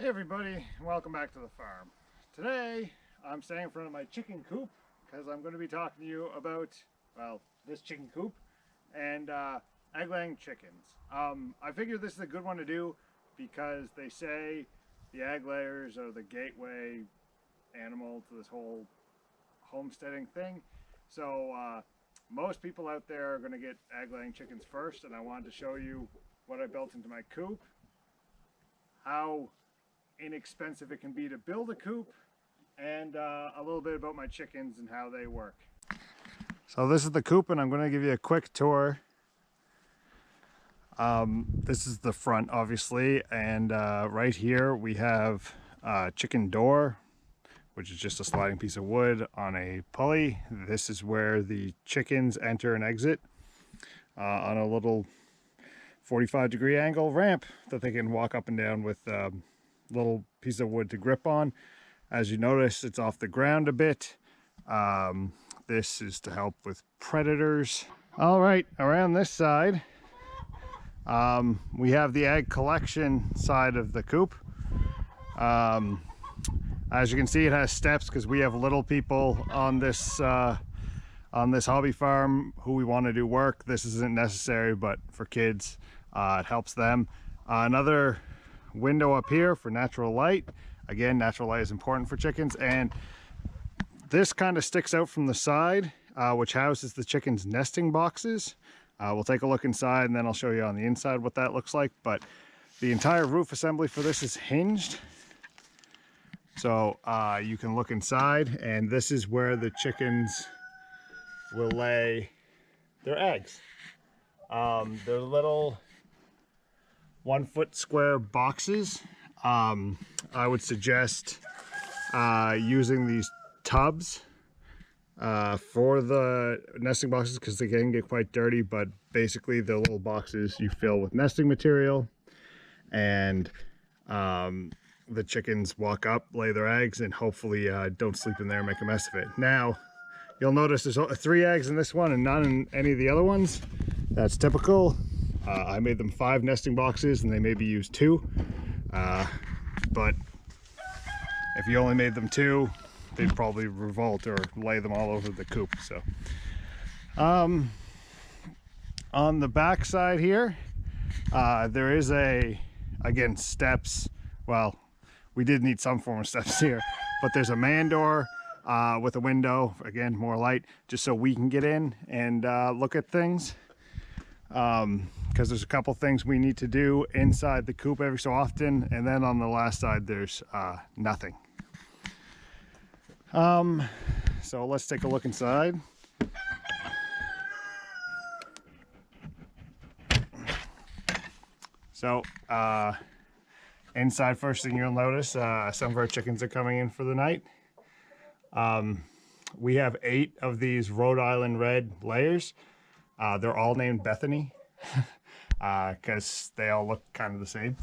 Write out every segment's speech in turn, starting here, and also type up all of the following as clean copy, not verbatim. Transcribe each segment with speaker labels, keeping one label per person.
Speaker 1: Hey everybody, welcome back to the farm. Today I'm standing in front of my chicken coop because I'm going to be talking to you about, well, this chicken coop and egg-laying chickens. I figured this is a good one to do because they say the egg layers are the gateway animal to this whole homesteading thing. So most people out there are going to get egg-laying chickens first, and I wanted to show you what I built into my coop, how inexpensive it can be to build a coop, and a little bit about my chickens and how they work. So this is the coop, and I'm going to give you a quick tour. This is the front, obviously, and right here we have a chicken door, which is just a sliding piece of wood on a pulley. This is where the chickens enter and exit on a little 45-degree angle ramp that they can walk up and down with little piece of wood to grip on. As you notice, it's off the ground a bit. This is to help with predators. All right, around this side, we have the egg collection side of the coop. As you can see, it has steps because we have little people on this hobby farm who we want to do work. This isn't necessary, but for kids, it helps them. Another window up here for natural light. Again, natural light is important for chickens, and this kind of sticks out from the side, which houses the chickens' nesting boxes. We'll take a look inside and then I'll show you on the inside what that looks like, but the entire roof assembly for this is hinged. So you can look inside, and this is where the chickens will lay their eggs. They're little 1 foot square boxes. I would suggest using these tubs for the nesting boxes because they can get quite dirty, but basically the little boxes you fill with nesting material, and the chickens walk up, lay their eggs, and hopefully don't sleep in there and make a mess of it. Now you'll notice there's 3 eggs in this one and none in any of the other ones. That's typical. I made them 5 nesting boxes and they maybe used 2, but if you only made them 2, they'd probably revolt or lay them all over the coop. So on the back side here, there is again, steps. Well, we did need some form of steps here, but there's a man door with a window, again, more light, just so we can get in and look at things. Because there's a couple things we need to do inside the coop every so often, and then on the last side there's nothing. So let's take a look inside. So inside, first thing you'll notice, some of our chickens are coming in for the night. We have 8 of these Rhode Island red layers. They're all named Bethany because they all look kind of the same.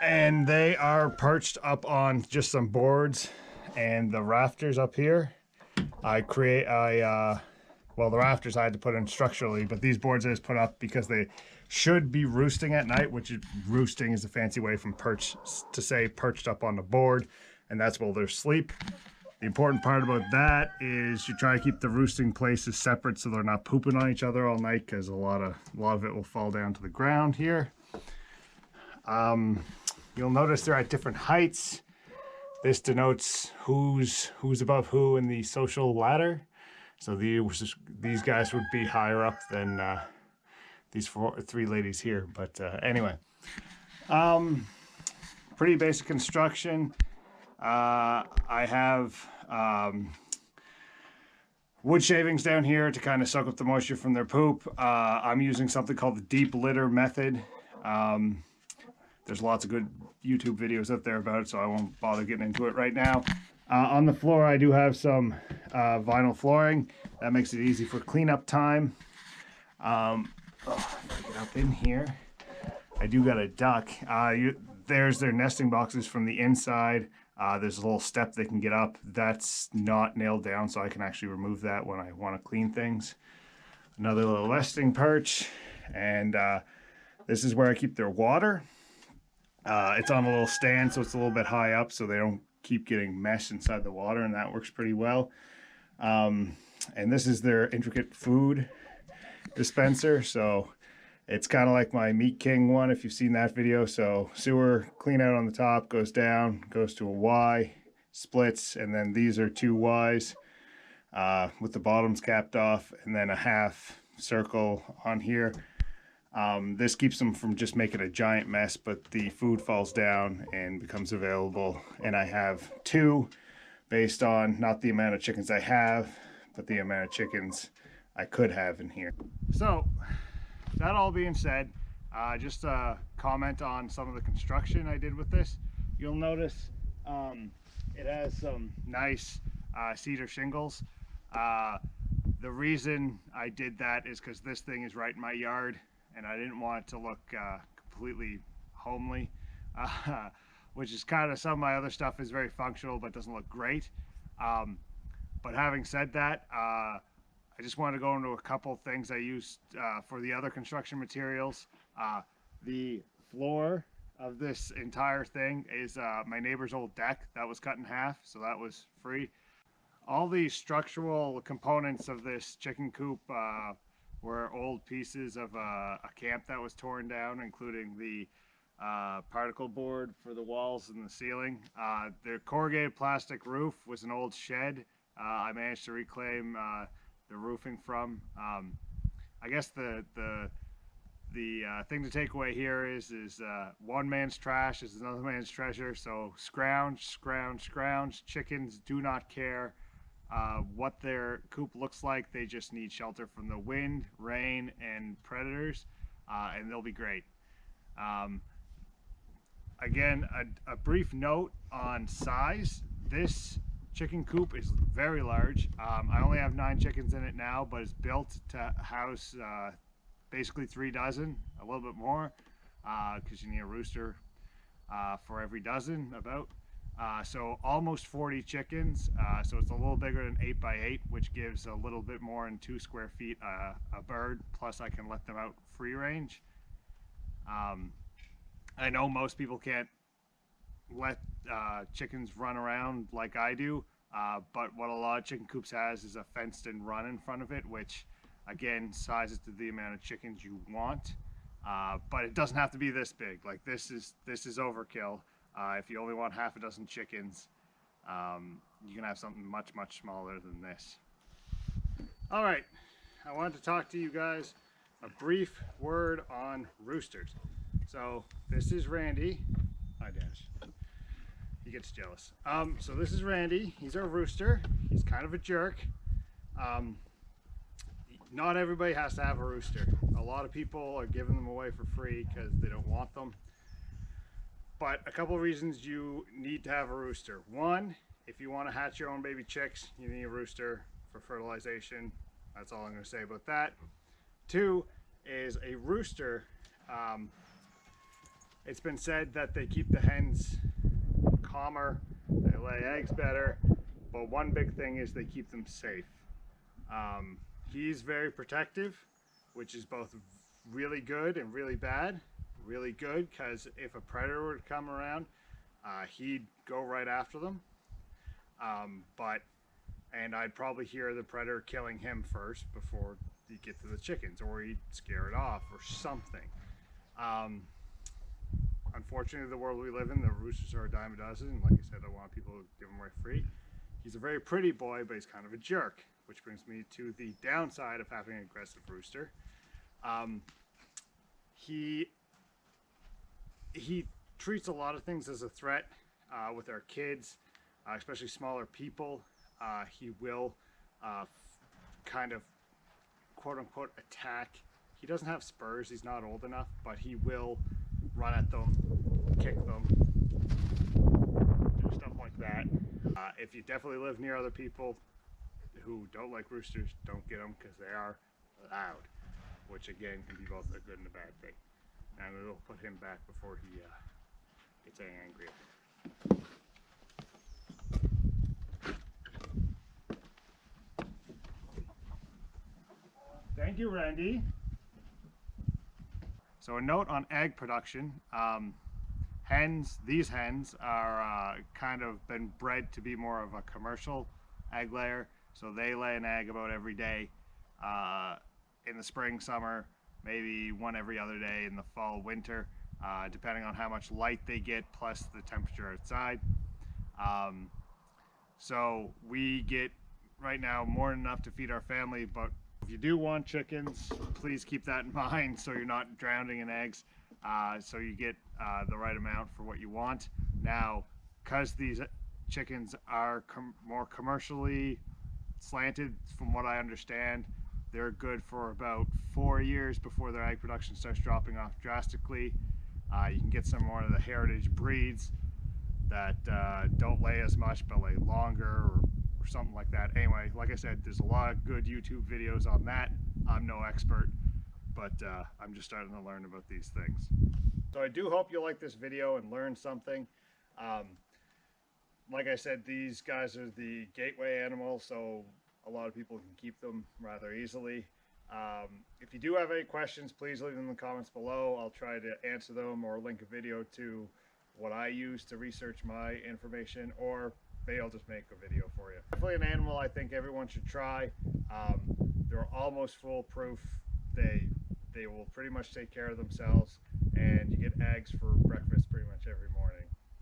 Speaker 1: And they are perched up on just some boards and the rafters up here. I create well, the rafters I had to put in structurally, but these boards I just put up because they should be roosting at night, which roosting is a fancy way from perch to say perched up on the board, and that's where they're sleep. The important part about that is you try to keep the roosting places separate so they're not pooping on each other all night, because a lot of it will fall down to the ground here. You'll notice they're at different heights. This denotes who's above who in the social ladder. So these guys would be higher up than these 3 ladies here. But anyway, pretty basic construction. I have wood shavings down here to kind of soak up the moisture from their poop. I'm using something called the deep litter method. There's lots of good YouTube videos out there about it, so I won't bother getting into it right now. On the floor, I do have some vinyl flooring. That makes it easy for cleanup time. If I get up in here, I do got a duck. There's their nesting boxes from the inside. There's a little step they can get up. That's not nailed down, so I can actually remove that when I want to clean things. Another little nesting perch, and this is where I keep their water. It's on a little stand, so it's a little bit high up, so they don't keep getting meshed inside the water, and that works pretty well. And this is their intricate food dispenser, so it's kind of like my Meat King one, if you've seen that video. So sewer clean out on the top, goes down, goes to a Y, splits, and then these are two Ys with the bottoms capped off, and then a half circle on here. This keeps them from just making a giant mess, but the food falls down and becomes available. And I have two based on not the amount of chickens I have, but the amount of chickens I could have in here. So that all being said, just a comment on some of the construction I did with this. You'll notice it has some nice cedar shingles. The reason I did that is because this thing is right in my yard, and I didn't want it to look completely homely, which is kind of, some of my other stuff is very functional but doesn't look great. But having said that, I just want to go into a couple things I used for the other construction materials. The floor of this entire thing is my neighbor's old deck that was cut in half, so that was free. All the structural components of this chicken coop were old pieces of a camp that was torn down, including the particle board for the walls and the ceiling. The corrugated plastic roof was an old shed I managed to reclaim the roofing from. I guess the thing to take away here is one man's trash is another man's treasure. So scrounge, scrounge, scrounge. Chickens do not care what their coop looks like. They just need shelter from the wind, rain, and predators, and they'll be great. Again, a brief note on size. This chicken coop is very large. I only have 9 chickens in it now, but it's built to house basically 3 dozen, a little bit more, because you need a rooster for every dozen, about. So almost 40 chickens. So it's a little bigger than 8 by 8, which gives a little bit more than 2 square feet a bird. Plus I can let them out free range. I know most people can't let chickens run around like I do, but what a lot of chicken coops has is a fenced in run in front of it, which again sizes to the amount of chickens you want. But it doesn't have to be this big. Like this is overkill. If you only want half a dozen chickens, you can have something much smaller than this. All right, I wanted to talk to you guys a brief word on roosters. So this is Randy. Hi, Dash. He gets jealous. So this is Randy. He's our rooster. He's kind of a jerk. Not everybody has to have a rooster. A lot of people are giving them away for free because they don't want them. But a couple of reasons you need to have a rooster. One, if you want to hatch your own baby chicks, you need a rooster for fertilization. That's all I'm going to say about that. Two is a rooster. It's been said that they keep the hens calmer, they lay eggs better, but one big thing is they keep them safe. He's very protective, which is both really good and really bad. Really good because if a predator were to come around, he'd go right after them. And I'd probably hear the predator killing him first before he'd get to the chickens, or he'd scare it off or something. Unfortunately, the world we live in, the roosters are a dime a dozen. Like I said, I want people to give them away free. He's a very pretty boy, but he's kind of a jerk, which brings me to the downside of having an aggressive rooster. He treats a lot of things as a threat with our kids, especially smaller people. He will kind of quote-unquote attack. He doesn't have spurs, he's not old enough, but he will run at them, kick them, do stuff like that. If you definitely live near other people who don't like roosters, don't get them because they are loud, which again can be both a good and a bad thing. And we'll put him back before he gets angry. Thank you, Randy. So a note on egg production. Hens, these hens are kind of been bred to be more of a commercial egg layer, so they lay an egg about every day in the spring, summer, maybe one every other day in the fall, winter, depending on how much light they get plus the temperature outside. So we get right now more than enough to feed our family, but if you do want chickens, please keep that in mind so you're not drowning in eggs, so you get the right amount for what you want. Now, because these chickens are more commercially slanted, from what I understand, they're good for about 4 years before their egg production starts dropping off drastically. You can get some more of the heritage breeds that don't lay as much but lay longer, or something like that. Anyway, like I said, there's a lot of good YouTube videos on that. I'm no expert, but I'm just starting to learn about these things. So I do hope you like this video and learn something. Like I said, these guys are the gateway animals, so a lot of people can keep them rather easily. If you do have any questions, please leave them in the comments below. I'll try to answer them or link a video to what I use to research my information, or maybe I'll just make a video for you. Definitely an animal I think everyone should try. They're almost foolproof. They will pretty much take care of themselves, and you get eggs for breakfast pretty much every morning.